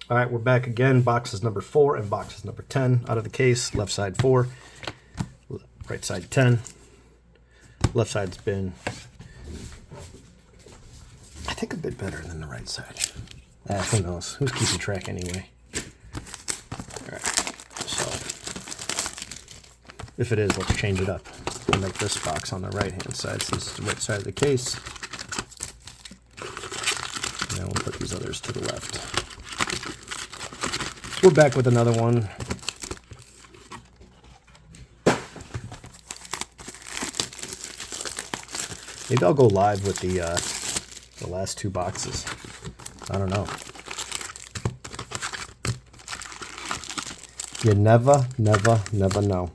All right, we're back again. Boxes number 4 and boxes number 10 out of the case. Left side 4, right side 10. Left side's been, I think, a bit better than the right side. Who knows? Who's keeping track anyway? All right, so if it is, let's change it up. We'll make this box on the right-hand side since it's the right side of the case. And then we'll put these others to the left. We're back with another one. Maybe I'll go live with the last 2 boxes. I don't know. You never know.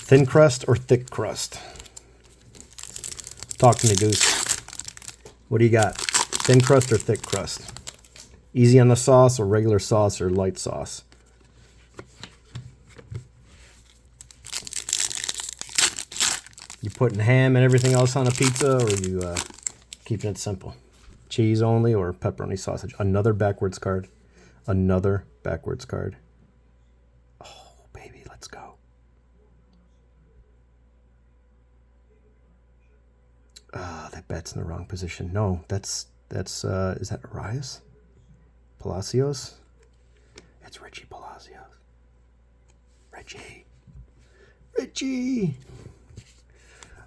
Thin crust or thick crust? Talk to me, Goose. What do you got? Thin crust or thick crust? Easy on the sauce or regular sauce or light sauce? You putting ham and everything else on a pizza, or you keeping it simple? Cheese only or pepperoni sausage? Another backwards card. Another backwards card. Oh, baby, let's go. That bat's in the wrong position. No, that's is that Arias? Palacios? It's Richie Palacios. Richie!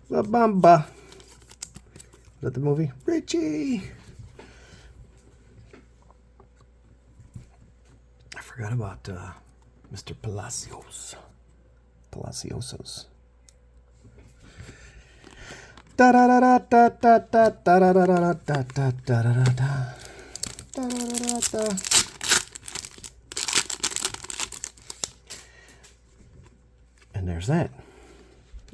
La Bamba. Is that the movie? Richie! I forgot about Mr. Palacios. Palaciosos. Da da da da da da da da da da da da da da da. And there's that.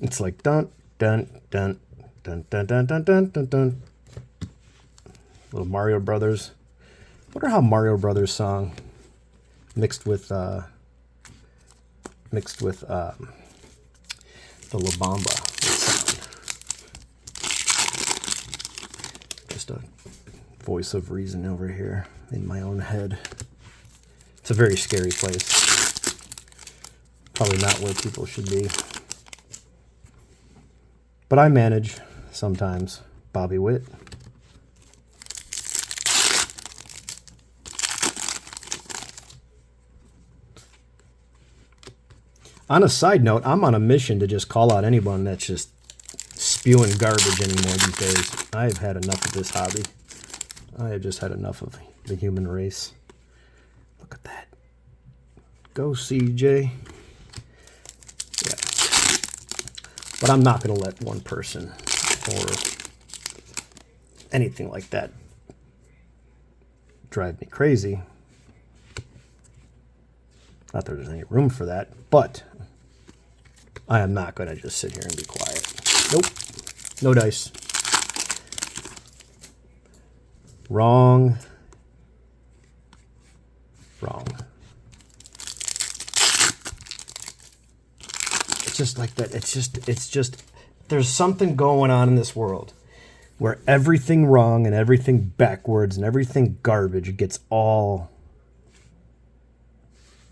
It's like dun dun dun dun dun dun dun dun dun dun. Little Mario Brothers. Wonder how Mario Brothers song mixed with the La Bamba would sound. Just a voice of reason over here in my own head. It's a very scary place. Probably not where people should be. But I manage sometimes. Bobby Witt. On a side note, I'm on a mission to just call out anyone that's just spewing garbage anymore these days. I've had enough of this hobby. I have just had enough of the human race. Look at that. Go, CJ. Yeah. But I'm not going to let one person or anything like that drive me crazy. Not that there's any room for that, but I am not going to just sit here and be quiet. Nope. No dice. Wrong. It's just like that. It's just, there's something going on in this world where everything wrong and everything backwards and everything garbage gets all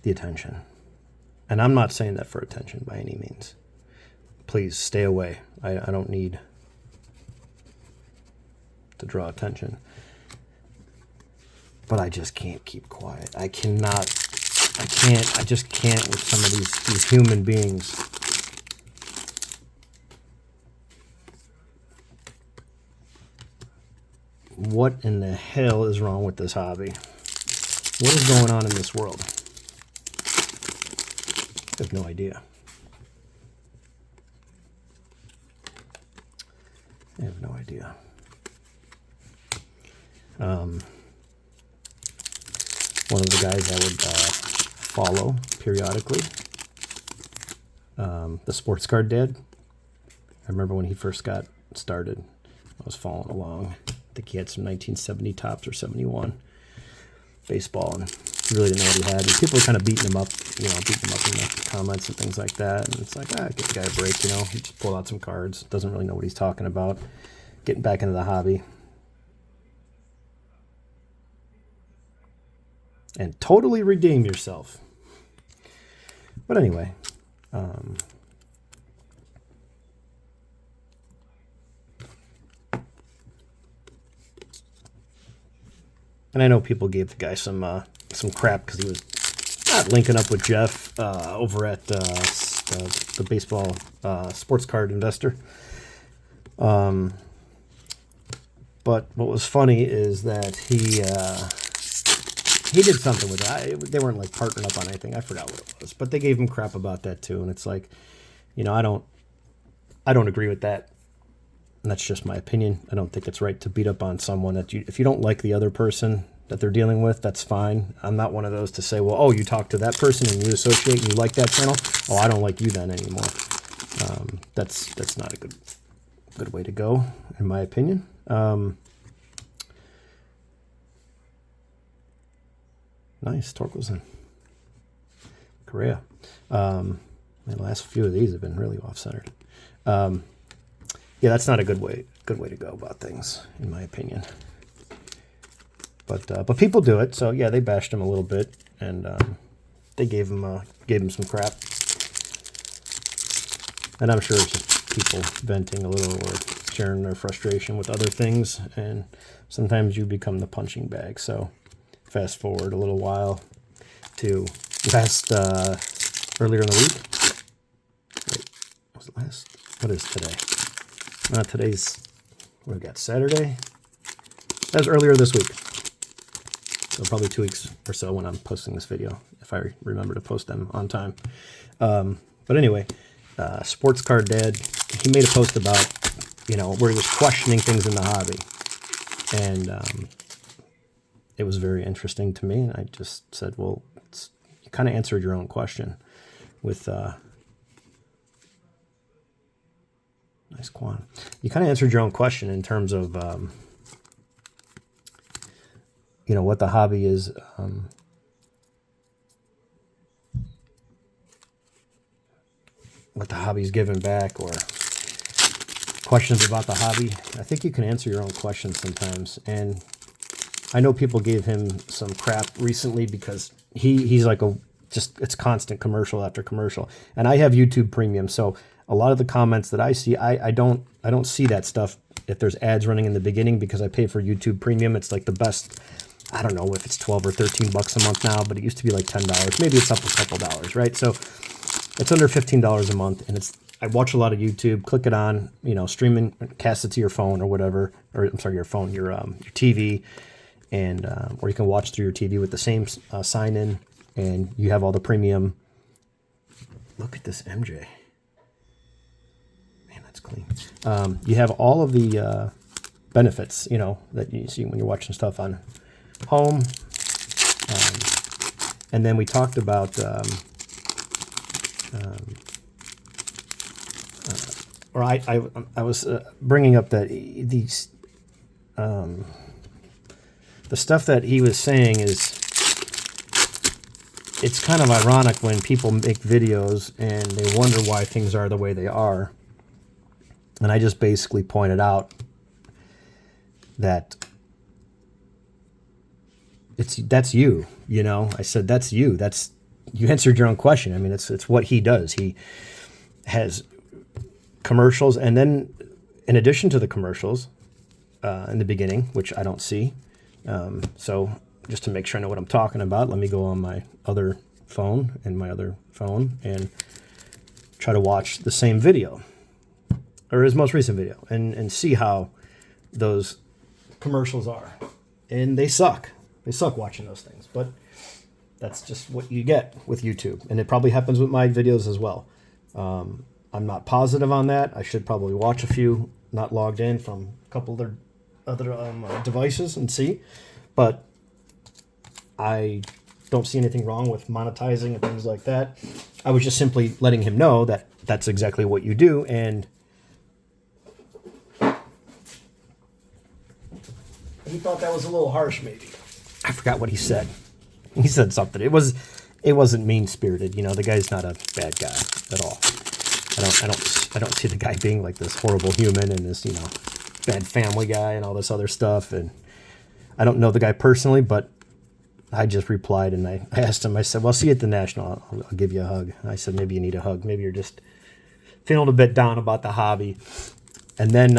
the attention. And I'm not saying that for attention by any means. Please stay away. I don't need to draw attention. But I just can't keep quiet. I just can't with some of these human beings. What in the hell is wrong with this hobby? What is going on in this world? I have no idea. I have no idea. One of the guys I would follow periodically, the Sports Card Dad. I remember when he first got started, I was following along. I think he had some 1970 tops or 71 baseball, and He really didn't know what he had. And people were kind of beating him up, you know, beating him up in the comments and things like that. And it's like, give the guy a break, you know. He just pulled out some cards. Doesn't really know what he's talking about. Getting back into the hobby. And totally redeem yourself. But anyway. And I know people gave the guy some crap because he was not linking up with Jeff over at the baseball sports card investor. But what was funny is that he did something with it. They weren't like partnering up on anything. I forgot what it was, but they gave him crap about that too. And it's like, you know, I don't agree with that. And that's just my opinion. I don't think it's right to beat up on someone that if you don't like the other person that they're dealing with, that's fine. I'm not one of those to say, well, oh, you talk to that person and you associate and you like that channel. Oh, I don't like you then anymore. That's not a good way to go, in my opinion. Nice, Torkelson. Korea. The last few of these have been really off-centered. Yeah, that's not a good way to go about things, in my opinion. But people do it, so yeah, they bashed him a little bit, and they gave him some crap. And I'm sure it's just people venting a little or sharing their frustration with other things, and sometimes you become the punching bag. So fast forward a little while to earlier in the week. Wait, was it last? What is today? Today's, what we got, Saturday? That was earlier this week. So probably 2 weeks or so when I'm posting this video, if I remember to post them on time. But anyway, Sports Card Dad, he made a post about, you know, where he was questioning things in the hobby. And it was very interesting to me. And I just said, well, you kind of answered your own question with... Nice Kwan. You kind of answered your own question in terms of, you know, what the hobby is. What the hobby's giving back, or questions about the hobby. I think you can answer your own questions sometimes. And I know people gave him some crap recently because he's like it's constant commercial after commercial. And I have YouTube Premium, so a lot of the comments that I see, I don't see that stuff if there's ads running in the beginning because I pay for YouTube Premium. It's like the best. I don't know if it's 12 or 13 bucks a month now, but it used to be like $10. Maybe it's up a couple dollars, right? So it's under $15 a month, and I watch a lot of YouTube. Click it on, you know, streaming, cast it to your phone or whatever, or I'm sorry, your phone, your TV, and or you can watch through your TV with the same sign in, and you have all the premium. Look at this MJ. Clean. You have all of the benefits, you know, that you see when you're watching stuff on home. And then we talked about, or I was bringing up that these, the stuff that he was saying is, it's kind of ironic when people make videos and they wonder why things are the way they are. And I just basically pointed out that that's you, you know. I said that's you. You answered your own question. I mean, it's what he does. He has commercials, and then in addition to the commercials in the beginning, which I don't see. So just to make sure I know what I'm talking about, let me go on my other phone and try to watch the same video. Or his most recent video, and see how those commercials are. And they suck. They suck watching those things. But that's just what you get with YouTube. And it probably happens with my videos as well. I'm not positive on that. I should probably watch a few not logged in from a couple other devices and see. But I don't see anything wrong with monetizing and things like that. I was just simply letting him know that that's exactly what you do. And he thought that was a little harsh, maybe. I forgot what he said. He said something. It wasn't mean-spirited. You know, the guy's not a bad guy at all. I don't see the guy being like this horrible human and this, you know, bad family guy and all this other stuff. And I don't know the guy personally, but I just replied and I asked him, I said, well, see you at the National. I'll give you a hug. I said, maybe you need a hug. Maybe you're just feeling a bit down about the hobby. And then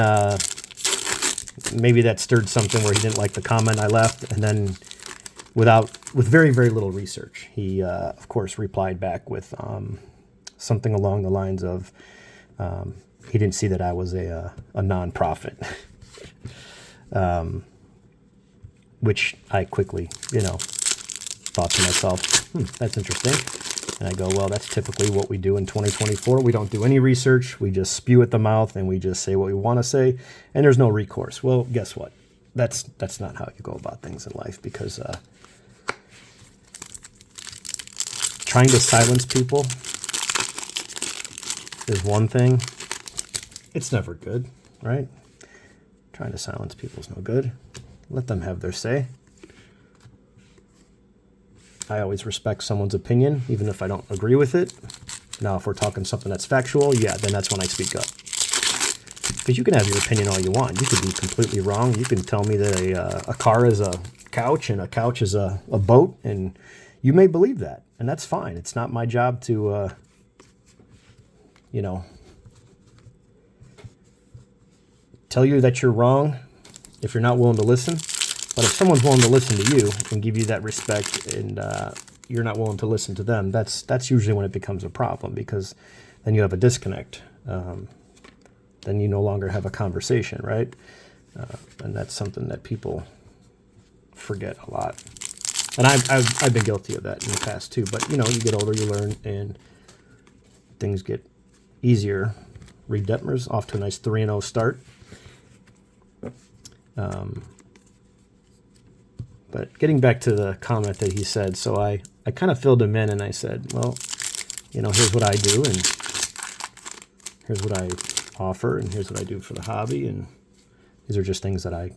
maybe that stirred something where he didn't like the comment I left. And then with very, very little research, he, of course, replied back with something along the lines of he didn't see that I was a nonprofit, which I quickly, you know, thought to myself, that's interesting. And I go, well, that's typically what we do in 2024. We don't do any research. We just spew at the mouth and we just say what we want to say, and there's no recourse. Well, guess what? That's not how you go about things in life, because trying to silence people is one thing. It's never good, right? Trying to silence people is no good. Let them have their say. I always respect someone's opinion, even if I don't agree with it. Now, if we're talking something that's factual, yeah, then that's when I speak up. Because you can have your opinion all you want. You could be completely wrong. You can tell me that a car is a couch and a couch is a boat, and you may believe that, and that's fine. It's not my job to, you know, tell you that you're wrong if you're not willing to listen. But if someone's willing to listen to you and give you that respect, and you're not willing to listen to them, that's usually when it becomes a problem, because then you have a disconnect. Then you no longer have a conversation, right? And that's something that people forget a lot. And I've been guilty of that in the past too. But, you know, you get older, you learn, and things get easier. Reed Detmer's off to a nice 3-0 start. But getting back to the comment that he said, so I kind of filled him in and I said, well, you know, here's what I do, and here's what I offer, and here's what I do for the hobby, and these are just things that I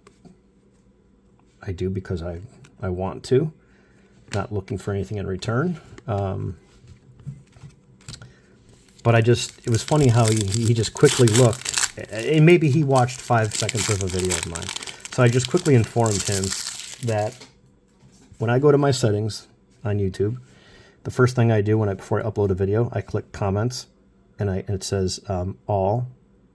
do because I want to, not looking for anything in return. But it was funny how he just quickly looked, and maybe he watched 5 seconds of a video of mine. So I just quickly informed him that when I go to my settings on YouTube, the first thing I do before I upload a video, I click comments, and it says all,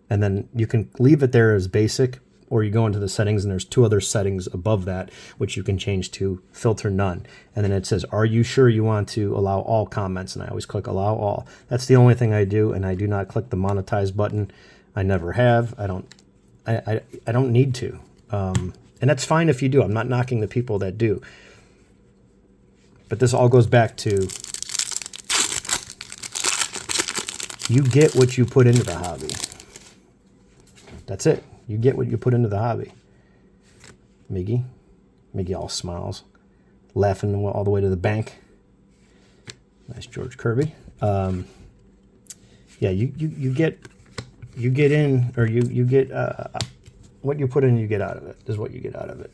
and then you can leave it there as basic, or you go into the settings and there's 2 other settings above that which you can change to filter none, and then it says, are you sure you want to allow all comments? And I always click allow all. That's the only thing I do, and I do not click the monetize button. I never have. I don't need to. And that's fine if you do. I'm not knocking the people that do. But this all goes back to, you get what you put into the hobby. That's it. You get what you put into the hobby. Miggy all smiles, laughing all the way to the bank. Nice George Kirby. Yeah, you get in, or you get what you put in, you get out of it, is what you get out of it.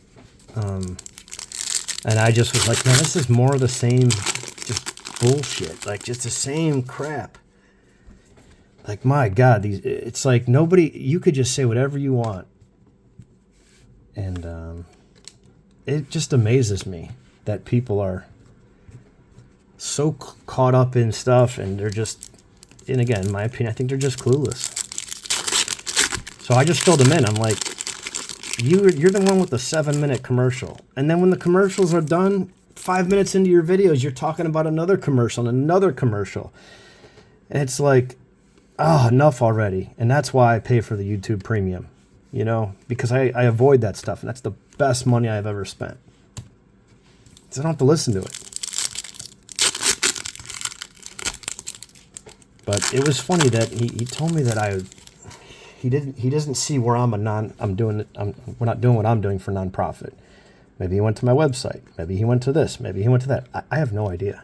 And I just was like, man, this is more of the same, just bullshit, like just the same crap. Like, my God, it's like you could just say whatever you want. And it just amazes me that people are so caught up in stuff, and they're just, and again, in my opinion, I think they're just clueless. So I just filled them in. I'm like, you're the one with the 7-minute commercial. And then when the commercials are done, 5 minutes into your videos, you're talking about another commercial and another commercial. And it's like, enough already. And that's why I pay for the YouTube Premium, you know, because I avoid that stuff. And that's the best money I've ever spent. So I don't have to listen to it. But it was funny that he told me that he doesn't see where we're not doing what I'm doing for nonprofit. Maybe he went to my website. Maybe he went to this. Maybe he went to that. I have no idea.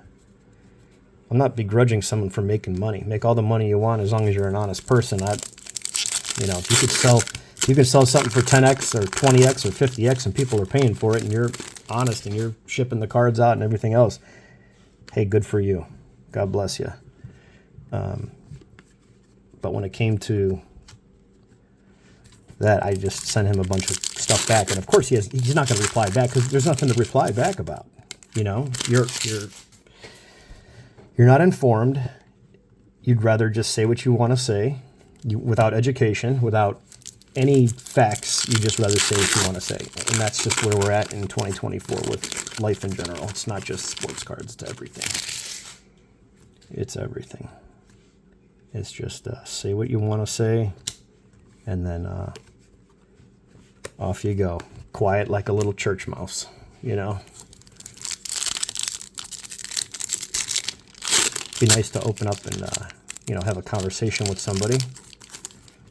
I'm not begrudging someone for making money. Make all the money you want as long as you're an honest person. If you could sell something for 10x or 20x or 50x and people are paying for it, and you're honest and you're shipping the cards out and everything else, hey, good for you. God bless you. But when it came to that, I just sent him a bunch of stuff back, and of course he's not going to reply back because there's nothing to reply back about. You know, you're not informed. You'd rather just say what you want to say, without education, without any facts. You just rather say what you want to say, and that's just where we're at in 2024 with life in general. It's not just sports cards; it's everything. It's everything. It's just say what you want to say, and then off you go. Quiet like a little church mouse, you know. Be nice to open up and, you know, have a conversation with somebody.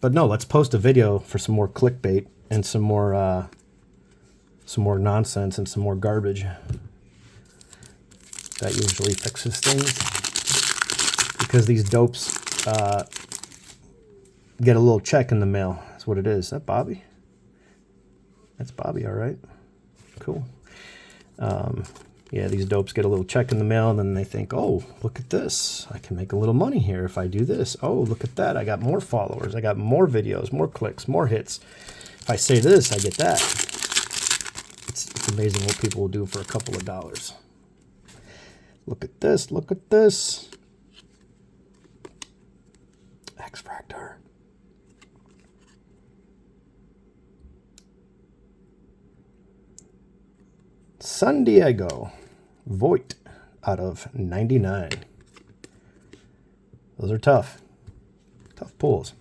But no, let's post a video for some more clickbait and some more nonsense and some more garbage. That usually fixes things. Because these dopes get a little check in the mail. That's what it is. Is that Bobby? That's Bobby, all right. Cool. Yeah, these dopes get a little check in the mail, and then they think, oh, look at this. I can make a little money here if I do this. Oh, look at that. I got more followers. I got more videos, more clicks, more hits. If I say this, I get that. It's amazing what people will do for a couple of dollars. Look at this. Look at this. X-Fractor. San Diego Voigt out of 99. Those are tough pulls.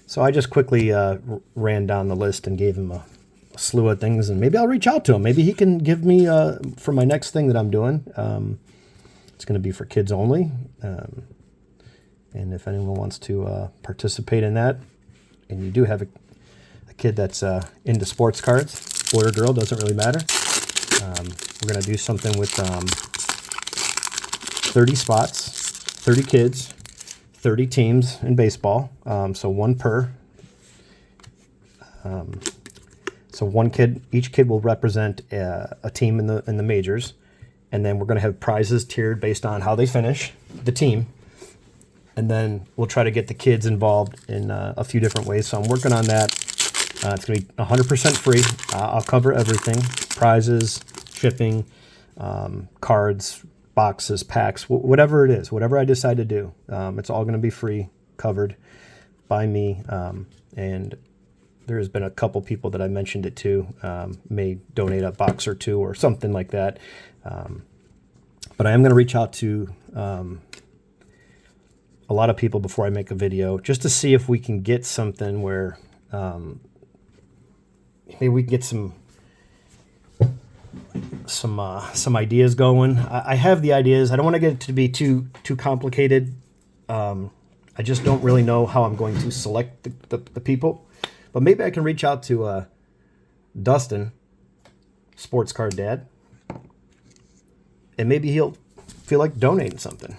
So I just quickly ran down the list and gave him a slew of things, and maybe I'll reach out to him. Maybe he can give me for my next thing that I'm doing. It's going to be for kids only, and if anyone wants to participate in that, and you do have a kid that's into sports cards, boy or girl, doesn't really matter. We're going to do something with 30 spots, 30 kids, 30 teams in baseball, so one per. So one kid, each kid will represent a team in the majors, and then we're going to have prizes tiered based on how they finish, the team, and then we'll try to get the kids involved in a few different ways. So I'm working on that. It's going to be 100% free. I'll cover everything: prizes, shipping, cards, boxes, packs, whatever it is, whatever I decide to do. It's all going to be free, covered by me. And there's been a couple people that I mentioned it to, may donate a box or two or something like that. But I am going to reach out to a lot of people before I make a video, just to see if we can get something where maybe we can get some ideas going. I have the ideas. I don't want to get it to be too complicated. I just don't really know how I'm going to select the people. But maybe I can reach out to Dustin, Sports Card Dad, and maybe he'll feel like donating something.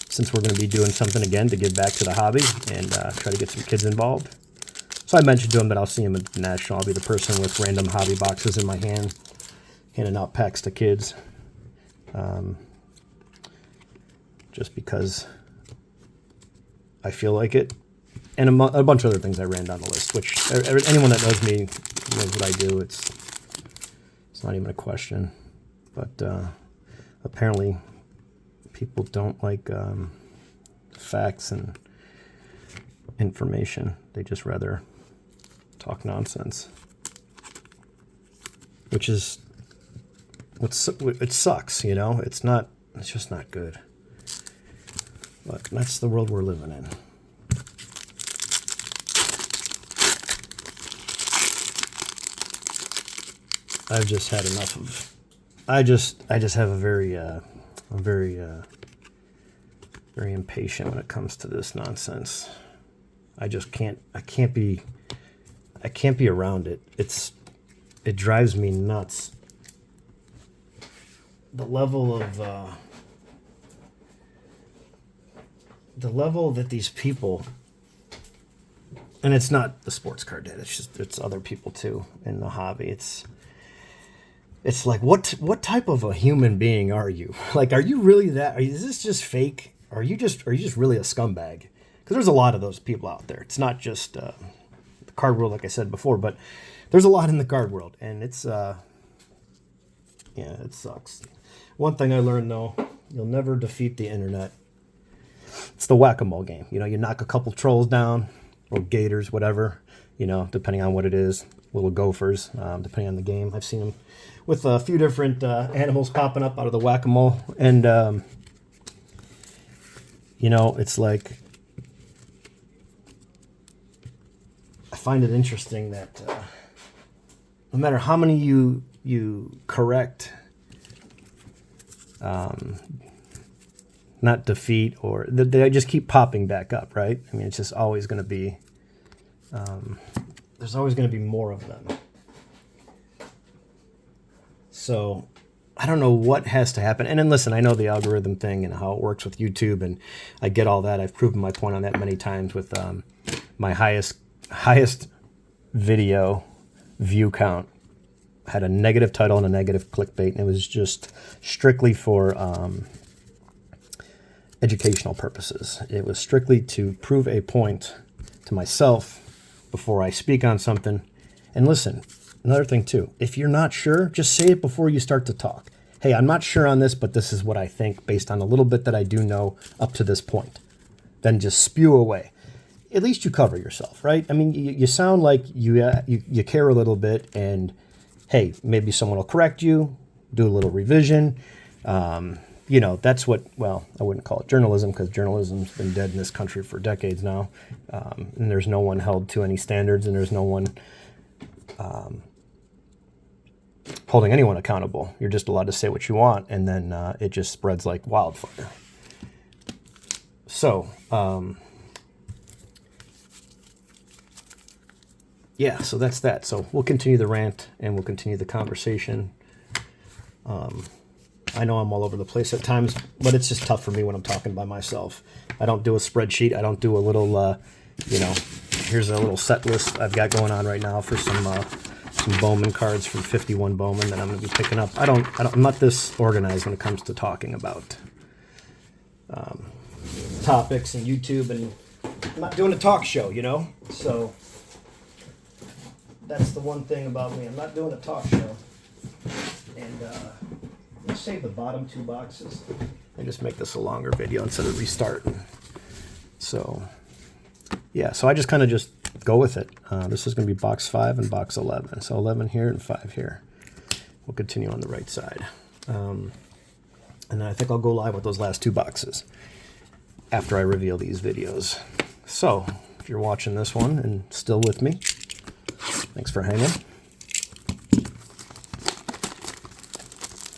Since we're going to be doing something again to give back to the hobby and try to get some kids involved. So I mentioned to him that I'll see him at the National. I'll be the person with random hobby boxes in my hand, handing out packs to kids. Just because I feel like it. And a bunch of other things I ran down the list, which anyone that knows me knows what I do. It's not even a question. But apparently people don't like facts and information. They just rather talk nonsense, which is it sucks, you know. It's just not good. But that's the world we're living in. I've just had enough of. I just have a very very impatient when it comes to this nonsense. I can't be around it. It drives me nuts. The level that these people, And it's not the sports card dad. It's other people too in the hobby. It's like, what type of a human being are you? Like, are you really that? Is this just fake? Are you just really a scumbag? Because there's a lot of those people out there. It's not just the card world, like I said before, but there's a lot in the card world, and it's yeah, it sucks. One thing I learned though, you'll never defeat the internet. It's the whack-a-mole game. You know, you knock a couple trolls down, or gators, whatever. You know, depending on what it is, little gophers, depending on the game. I've seen them with a few different animals popping up out of the whack-a-mole. And, you know, it's like, I find it interesting that no matter how many you correct, not defeat, or they just keep popping back up, right? I mean, it's just always going to be, there's always going to be more of them. So I don't know what has to happen. And then listen, I know the algorithm thing and how it works with YouTube, and I get all that. I've proven my point on that many times with my highest video view count had a negative title and a negative clickbait, and it was just strictly for educational purposes. It was strictly to prove a point to myself before I speak on something. And listen, another thing too, if you're not sure, just say it before you start to talk. Hey, I'm not sure on this, but this is what I think based on a little bit that I do know up to this point. Then just spew away. At least you cover yourself, right? I mean, you sound like you care a little bit, and hey, maybe someone will correct you, do a little revision. You know, that's what, well, I wouldn't call it journalism, because journalism's been dead in this country for decades now. And there's no one held to any standards, and there's no one holding anyone accountable. You're just allowed to say what you want, and then it just spreads like wildfire. So, yeah, so that's that. So we'll continue the rant, and we'll continue the conversation. I know I'm all over the place at times, but it's just tough for me when I'm talking by myself. I don't do a spreadsheet. I don't do a little, you know, here's a little set list I've got going on right now for some Bowman cards from 51 Bowman that I'm going to be picking up. I'm not this organized when it comes to talking about topics and YouTube, and I'm not doing a talk show, you know? So that's the one thing about me. I'm not doing a talk show. And let's save the bottom two boxes and just make this a longer video instead of restarting. So, yeah, so I just kind of just go with it. This is going to be box 5 and box 11. So 11 here and 5 here. We'll continue on the right side. And then I think I'll go live with those last two boxes after I reveal these videos. So, if you're watching this one and still with me, thanks for hanging.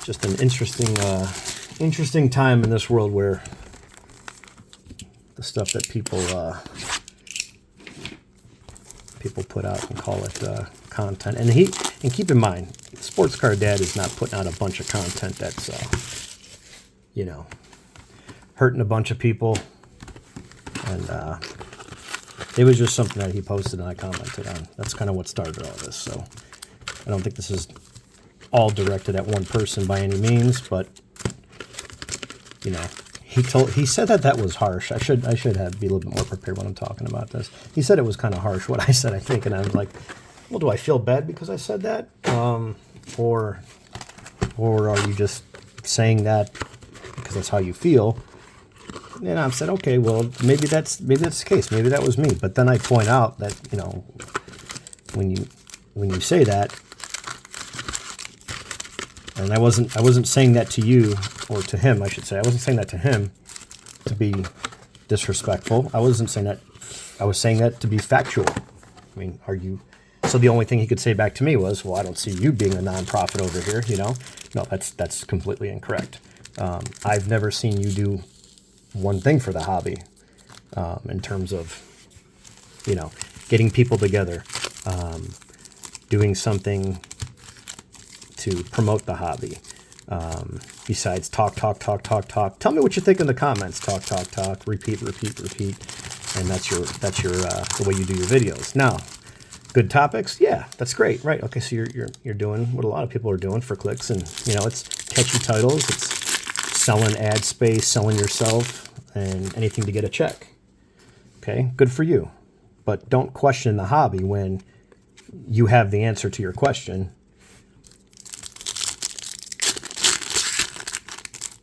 Just an interesting time in this world where the stuff that people put out and call it content. And keep in mind, Sports Card Dad is not putting out a bunch of content that's you know, hurting a bunch of people. And it was just something that he posted and I commented on. That's kind of what started all this. So I don't think this is all directed at one person by any means, but you know, he said that was harsh. I should be a little bit more prepared when I'm talking about this. He said it was kind of harsh what I said, I think, and I was like, well, do I feel bad because I said that, or are you just saying that because that's how you feel? And I said, okay, well, maybe that's the case. Maybe that was me. But then I point out that, you know, when you say that. And I wasn't saying that to you, or to him, I should say. I wasn't saying that to him to be disrespectful. I wasn't saying that. I was saying that to be factual. I mean, so the only thing he could say back to me was, well, I don't see you being a nonprofit over here, you know? No, that's completely incorrect. I've never seen you do one thing for the hobby in terms of, you know, getting people together, doing something to promote the hobby. Besides talk. Tell me what you think in the comments. Talk. Repeat. and that's your the way you do your videos. Now, good topics, yeah, that's great, right? Okay, so you're doing what a lot of people are doing for clicks, and you know, it's catchy titles, it's selling ad space, selling yourself, and anything to get a check. Okay, good for you, but don't question the hobby when you have the answer to your question.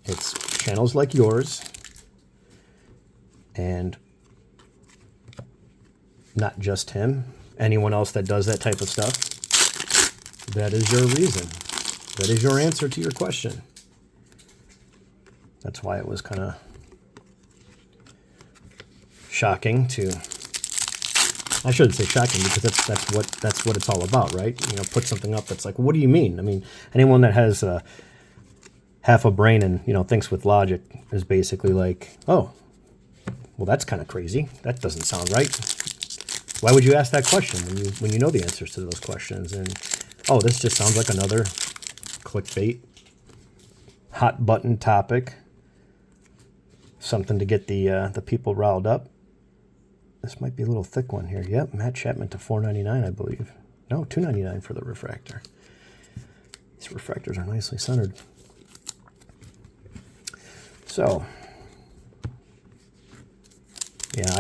It's channels like yours, and not just him, anyone else that does that type of stuff. That is your reason. That is your answer to your question. That's why it was kind of shocking to, I shouldn't say shocking, because that's what it's all about, right? You know, put something up that's like, what do you mean? I mean, anyone that has half a brain and, you know, thinks with logic is basically like, oh, well, that's kind of crazy. That doesn't sound right. Why would you ask that question when you know the answers to those questions? And oh, this just sounds like another clickbait, hot button topic, something to get the people riled up. This might be a little thick one here. Yep, Matt Chapman to $4.99, I believe. No, $2.99 for the refractor. These refractors are nicely centered. So, yeah,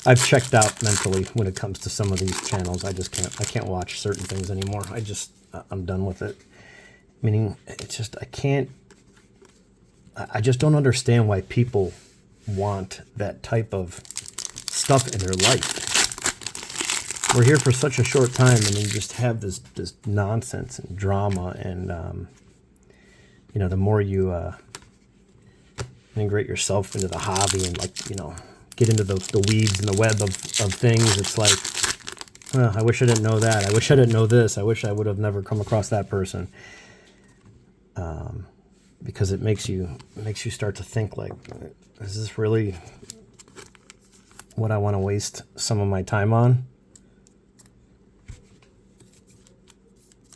I've checked out mentally when it comes to some of these channels. I can't watch certain things anymore. I'm done with it. Meaning, it's just, I just don't understand why people want that type of stuff in their life. We're here for such a short time, and you just have this nonsense and drama, and you know, the more you integrate yourself into the hobby and, like, you know, get into the weeds and the web of things, it's like, oh, I wish I didn't know that. I wish I didn't know this. I wish I would have never come across that person. Because it makes you start to think, like, is this really what I want to waste some of my time on?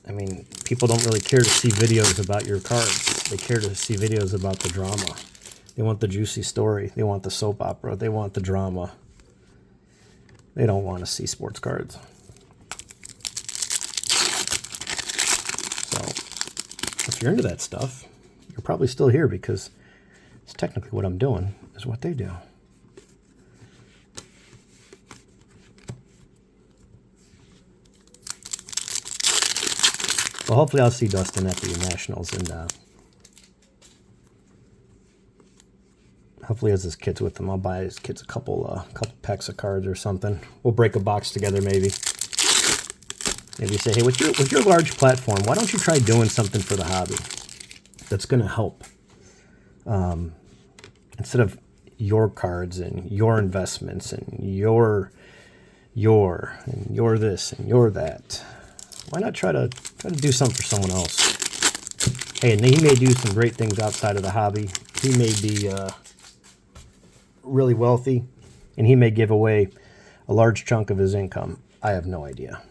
I mean, people don't really care to see videos about your cards. They care to see videos about the drama. They want the juicy story. They want the soap opera. They want the drama. They don't want to see sports cards. So, if you're into that stuff, you're probably still here, because it's technically what I'm doing is what they do. Well, hopefully I'll see Dustin at the Nationals, and hopefully as his kids with him, I'll buy his kids a couple packs of cards or something. We'll break a box together, maybe. Maybe say, hey, with your large platform, why don't you try doing something for the hobby that's going to help? Instead of your cards and your investments and your this and your that, why not try to do something for someone else? Hey, and he may do some great things outside of the hobby. He may be really wealthy, and he may give away a large chunk of his income. I have no idea.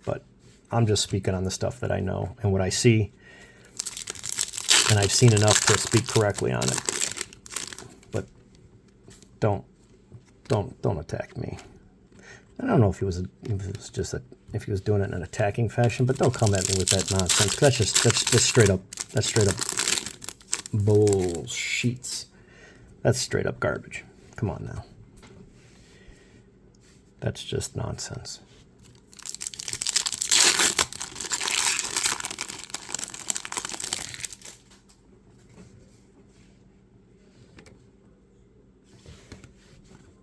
But I'm just speaking on the stuff that I know and what I see, and I've seen enough to speak correctly on it. But don't attack me. I don't know if he was doing it in an attacking fashion, but don't come at me with that nonsense. That's just straight up bullshit. That's straight up garbage. Come on now. That's just nonsense.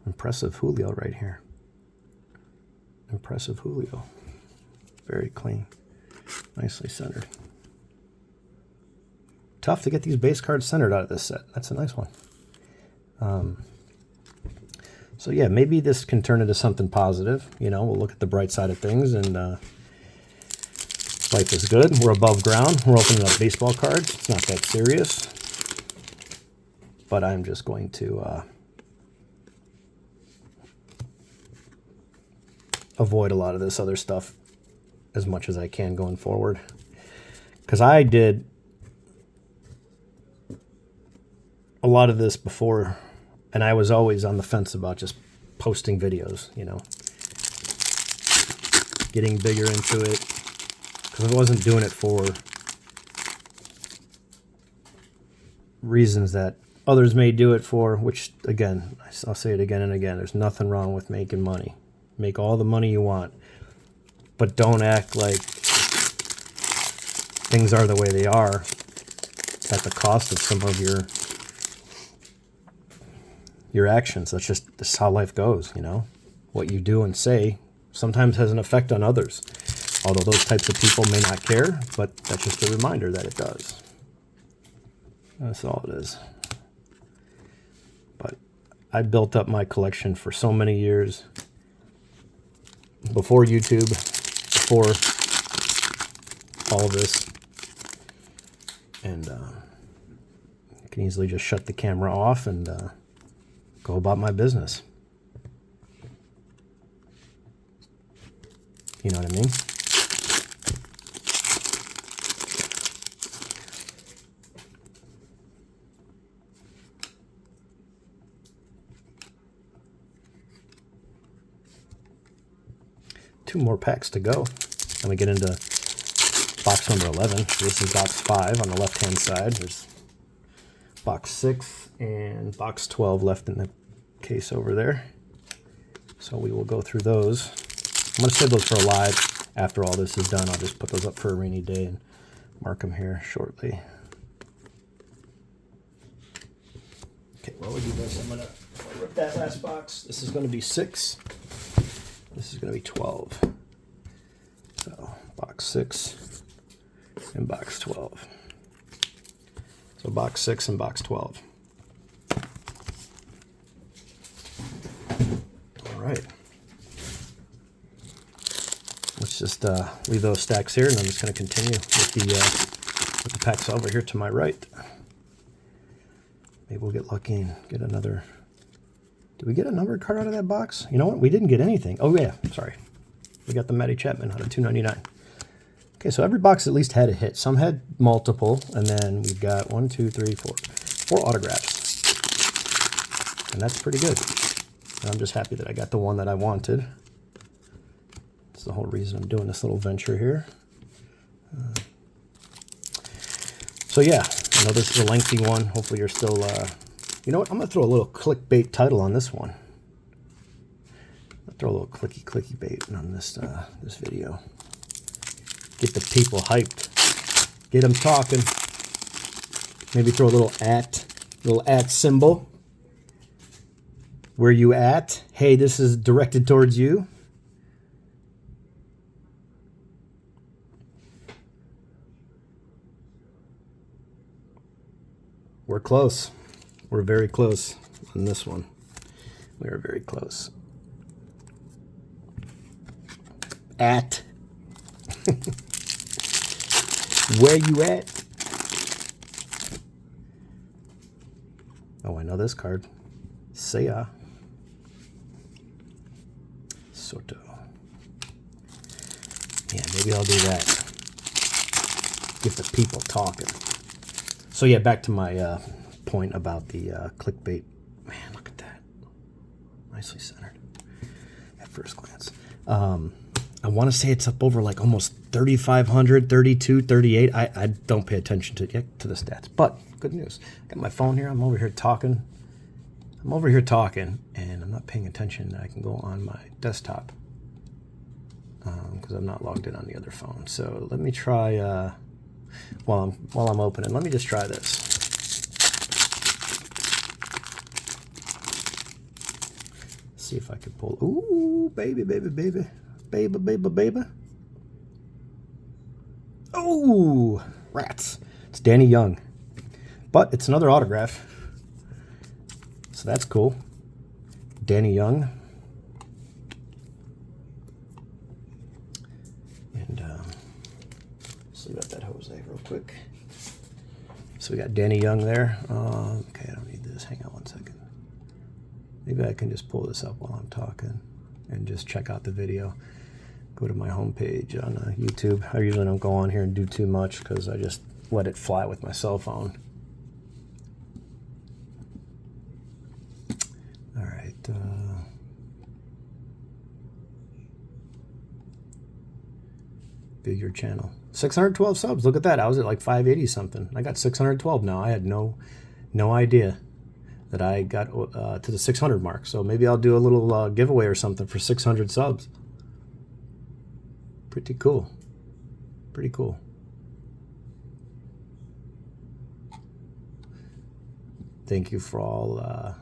Impressive Julio right here. Impressive Julio. Very clean. Nicely centered. Tough to get these base cards centered out of this set. That's a nice one. So yeah, maybe this can turn into something positive. You know, we'll look at the bright side of things, and life is good. We're above ground. We're opening up baseball cards. It's not that serious. But I'm just going to avoid a lot of this other stuff as much as I can going forward. Because I did a lot of this before And I was always on the fence about just posting videos, you know, getting bigger into it, because I wasn't doing it for reasons that others may do it for, which, again, I'll say it again and again, there's nothing wrong with making money. Make all the money you want, but don't act like things are the way they are at the cost of some of your actions. That's how life goes, you know. What you do and say sometimes has an effect on others, although those types of people may not care, but that's just a reminder that it does. That's all it is. But I built up my collection for so many years before YouTube, before all this, and I can easily just shut the camera off and go about my business. You know what I mean? Two more packs to go. Then we get into box number 11. This is box 5 on the left-hand side. There's box 6 and box 12 left in the case over there. So we will go through those. I'm going to save those for a live. After all this is done, I'll just put those up for a rainy day and mark them here shortly. Okay, while we do this, I'm going to rip that last box. This is going to be 6. This is going to be 12. So box 6 and box 12. So box 6 and box 12. All right. Let's just leave those stacks here, and I'm just going to continue with the packs over here to my right. Maybe we'll get lucky and get another. Did we get a numbered card out of that box? You know what? We didn't get anything. Oh, yeah. Sorry. We got the Matty Chapman out of $2.99. Okay, so every box at least had a hit. Some had multiple, and then we've got 1, 2, 3, 4. 4 autographs. And that's pretty good. And I'm just happy that I got the one that I wanted. That's the whole reason I'm doing this little venture here. So, yeah. I know this is a lengthy one. Hopefully you're still... You know what? I'm going to throw a little clickbait title on this one. I'll throw a little clicky bait on this this video. Get the people hyped. Get them talking. Maybe throw a little at symbol. Where you at? Hey, this is directed towards you. We're close. We're very close on this one. We are very close. At. Where you at? Oh, I know this card. Seiya. Soto. Yeah, maybe I'll do that. Get the people talking. So yeah, back to my point about the clickbait. Man, look at that. Nicely centered at first glance. I want to say it's up over like almost 3,500, 32, 38. I don't pay attention to the stats, but good news. Got my phone here. I'm over here talking. And I'm not paying attention. I can go on my desktop because I'm not logged in on the other phone. So let me try while I'm opening. Let me just try this. See if I can pull. Ooh, baby. Oh, rats. It's Danny Young. But it's another autograph. So that's cool. Danny Young. And sleeve up that Jose real quick. So we got Danny Young there. Okay, I don't need this. Hang on one second. Maybe I can just pull this up while I'm talking and just check out the video. Go to my homepage on YouTube. I usually don't go on here and do too much because I just let it fly with my cell phone. view your channel. 612 subs. Look at that. I was at like 580 something. I got 612 now. I had no idea that I got to the 600 mark. So maybe I'll do a little giveaway or something for 600 subs. Pretty cool. Pretty cool. Thank you for all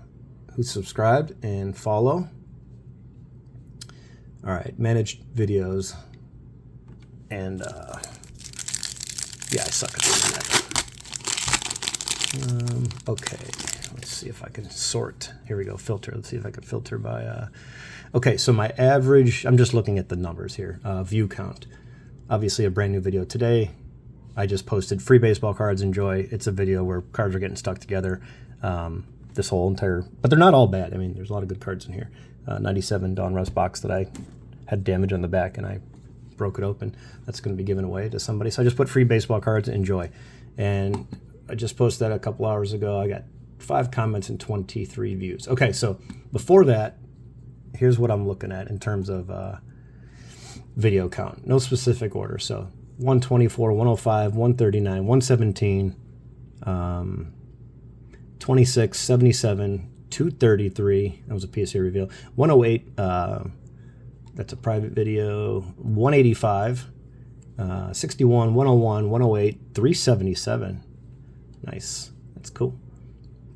who subscribed and follow. All right, managed videos. And yeah, I suck at doing that. Okay, let's see if I can sort. Here we go, filter. Let's see if I can filter by. Okay, so my average, I'm just looking at the numbers here. View count. Obviously a brand new video today. I just posted free baseball cards, enjoy. It's a video where cards are getting stuck together. This whole entire, but they're not all bad. I mean, there's a lot of good cards in here. 97 Dawn Rust box that I had damage on the back and I broke it open. That's going to be given away to somebody. So I just put free baseball cards, enjoy. And I just posted that a couple hours ago. I got 5 comments and 23 views. Okay, so before that, here's what I'm looking at in terms of video count. No specific order. So 124, 105, 139, 117, 26, 77, 233. That was a PSA reveal. 108. That's a private video. 185, 61, 101, 108, 377. Nice. That's cool.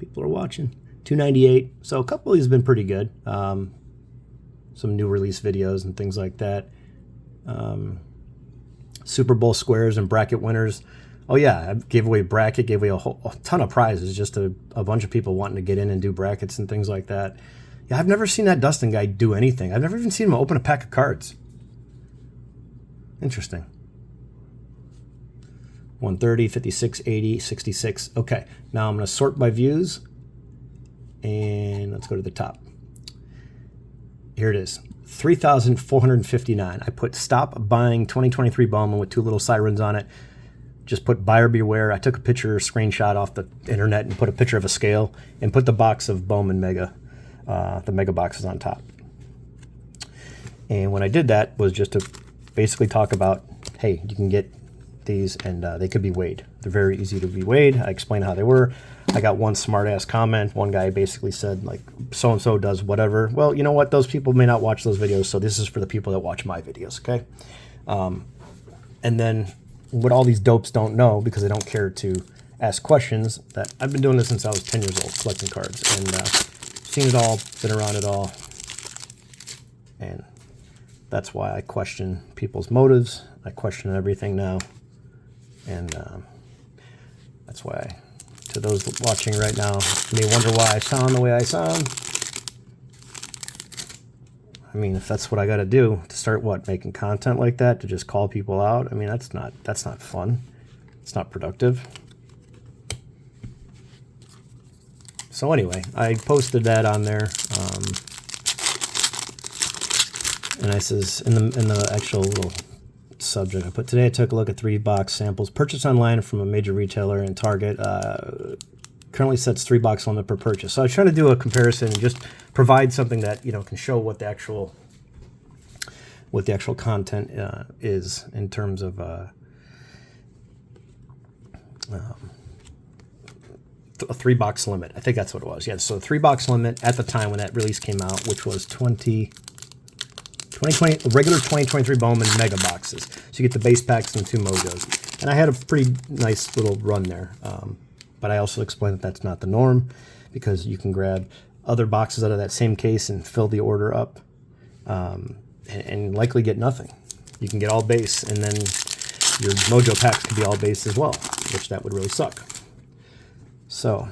People are watching. 298. So a couple of these have been pretty good. Some new release videos and things like that. Super Bowl squares and bracket winners. Oh yeah, I gave away bracket, gave away a ton of prizes. Just a bunch of people wanting to get in and do brackets and things like that. Yeah, I've never seen that Dustin guy do anything. I've never even seen him open a pack of cards. Interesting. 130, 56, 80, 66. Okay, now I'm going to sort by views. And let's go to the top. Here it is. 3,459. I put stop buying 2023 Bowman with 2 little sirens on it. Just put buyer beware. I took a picture, screenshot off the internet and put a picture of a scale and put the box of Bowman Mega. The mega boxes on top. And when I did that was just to basically talk about, hey, you can get these and they could be weighed. They're very easy to be weighed. I explained how they were. I got one smart ass comment. One guy basically said like so-and-so does whatever. Well, you know what? Those people may not watch those videos. So this is for the people that watch my videos. Okay. And then what all these dopes don't know, because they don't care to ask questions, that I've been doing this since I was 10 years old, collecting cards, and seen it all, been around it all, and that's why I question people's motives. I question everything now, and that's why, to those watching right now, you may wonder why I sound the way I sound. I mean, if that's what I got to do to start making content like that, to just call people out, I mean, that's not fun. It's not productive. So anyway, I posted that on there, and I says in the actual little subject, I put, today I took a look at 3 box samples purchased online from a major retailer and Target. Currently sets 3 box limit per purchase. So I was trying to do a comparison and just provide something that, you know, can show what the actual content is in terms of a 3 box limit. I think that's what it was. Yeah, so 3 box limit at the time when that release came out, which was 2020 regular 2023 Bowman mega boxes. So you get the base packs and 2 mojos. And I had a pretty nice little run there. But I also explained that that's not the norm, because you can grab other boxes out of that same case and fill the order up, and likely get nothing. You can get all base, and then your mojo packs could be all base as well, which that would really suck. So,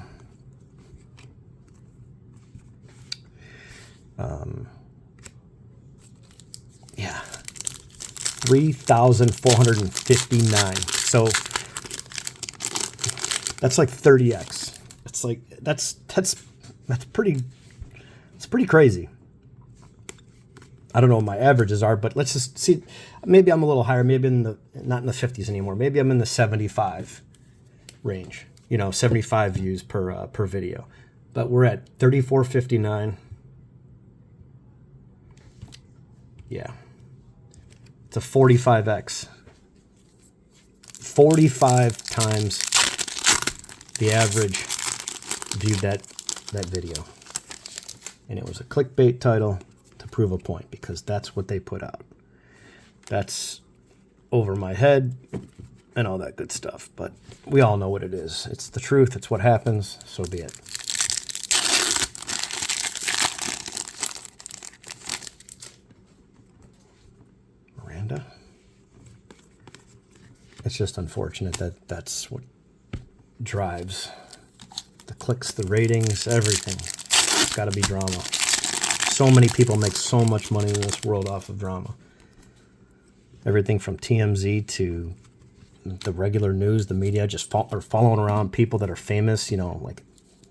yeah, 3,459. So that's like 30x. It's like that's pretty crazy. I don't know what my averages are, but let's just see. Maybe I'm a little higher. Maybe not in the 50s anymore. Maybe I'm in the 75 range. You know, 75 views per video. But we're at 3,459. Yeah. It's a 45x. 45 times the average viewed that video. And it was a clickbait title to prove a point, because that's what they put out. That's over my head and all that good stuff. But we all know what it is. It's the truth. It's what happens. So be it. Miranda. It's just unfortunate that that's what drives the clicks, the ratings, everything. It's got to be drama. So many people make so much money in this world off of drama. Everything from TMZ to the regular news, the media, just are following around people that are famous, you know, like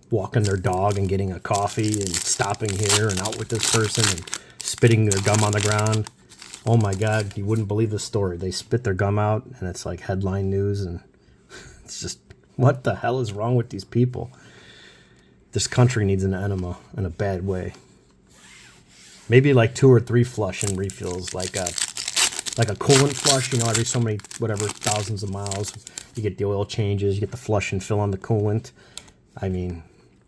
walking their dog and getting a coffee and stopping here and out with this person and spitting their gum on the ground. Oh my God, you wouldn't believe the story. They spit their gum out and it's like headline news, and it's just, what the hell is wrong with these people? This country needs an enema in a bad way. Maybe like 2 or 3 flush and refills, like a coolant flush, you know, every so many, whatever, thousands of miles, you get the oil changes, you get the flush and fill on the coolant. I mean,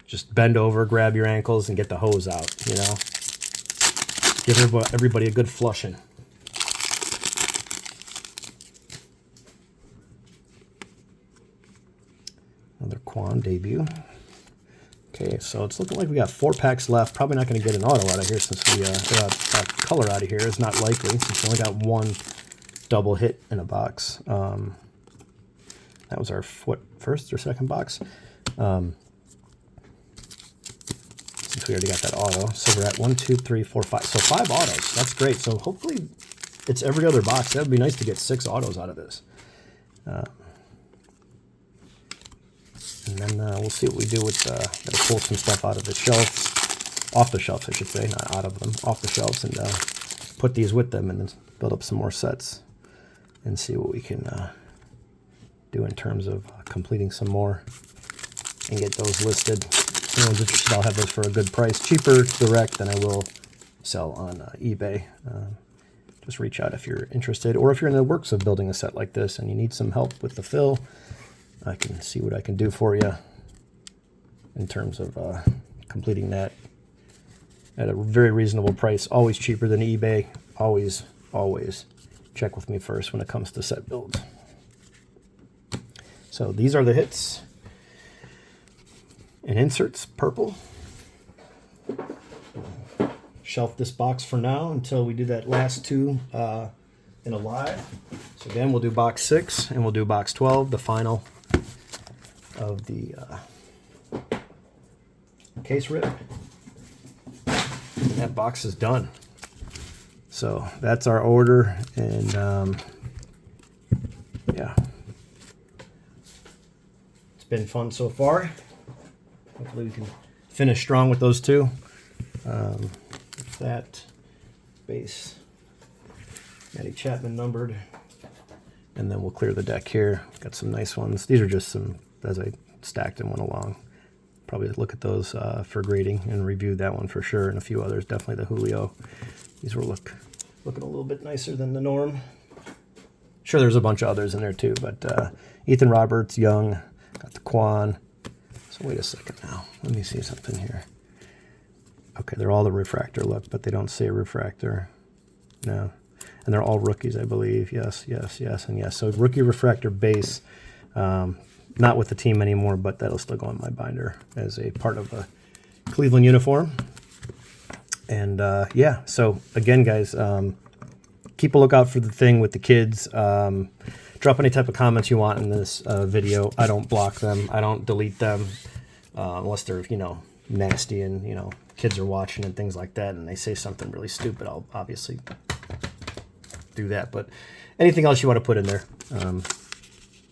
just bend over, grab your ankles, and get the hose out, you know. Give everybody a good flushing. Another Kwan debut. Okay, so it's looking like we got 4 packs left. Probably not going to get an auto out of here, since we a color out of here is not likely, since we only got 1 double hit in a box. That was our first or second box. Since we already got that auto, so we're at 1, 2, 3, 4, 5. So 5 autos. That's great. So hopefully it's every other box. That would be nice to get 6 autos out of this. And then we'll see what we do with, gotta pull some stuff out of the shelves, off the shelves, I should say, not out of them, off the shelves, and put these with them, and then build up some more sets and see what we can do in terms of completing some more and get those listed. If anyone's interested, I'll have those for a good price, cheaper direct than I will sell on eBay. Just reach out if you're interested, or if you're in the works of building a set like this and you need some help with the fill. I can see what I can do for you in terms of completing that at a very reasonable price. Always cheaper than eBay. Always, always check with me first when it comes to set builds. So these are the hits and inserts, purple. Shelf this box for now until we do that last 2 in a live. So again, we'll do box 6 and we'll do box 12, the final of the case rip. And that box is done. So that's our order, and yeah, it's been fun so far. Hopefully we can finish strong with those 2. That base, Matty Chapman numbered, and then we'll clear the deck here. Got some nice ones. These are just some as I stacked and went along. Probably look at those for grading and review that one for sure, and a few others. Definitely the Julio. These were looking a little bit nicer than the norm. Sure, there's a bunch of others in there too, but Ethan Roberts, Young, got the Kwan. So wait a second now. Let me see something here. Okay, they're all the refractor look, but they don't say refractor. No. And they're all rookies, I believe. Yes, yes, yes, and yes. So rookie refractor base. Not with the team anymore, but that'll still go in my binder as a part of a Cleveland uniform. And yeah, so again, guys, keep a lookout for the thing with the kids. Drop any type of comments you want in this video. I don't block them. I don't delete them unless they're, you know, nasty and, you know, kids are watching and things like that, and they say something really stupid. I'll obviously do that. But anything else you want to put in there,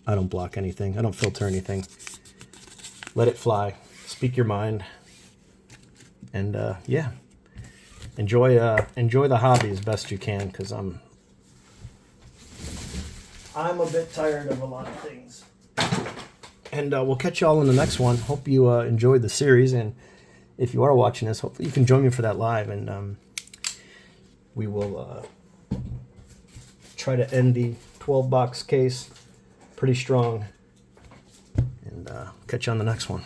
I don't block anything. I don't filter anything. Let it fly. Speak your mind. And yeah, enjoy the hobby as best you can, because I'm a bit tired of a lot of things. And we'll catch y'all in the next one. Hope you enjoyed the series, and if you are watching this, hopefully you can join me for that live. And we will try to end the 12-box case pretty strong. And catch you on the next one.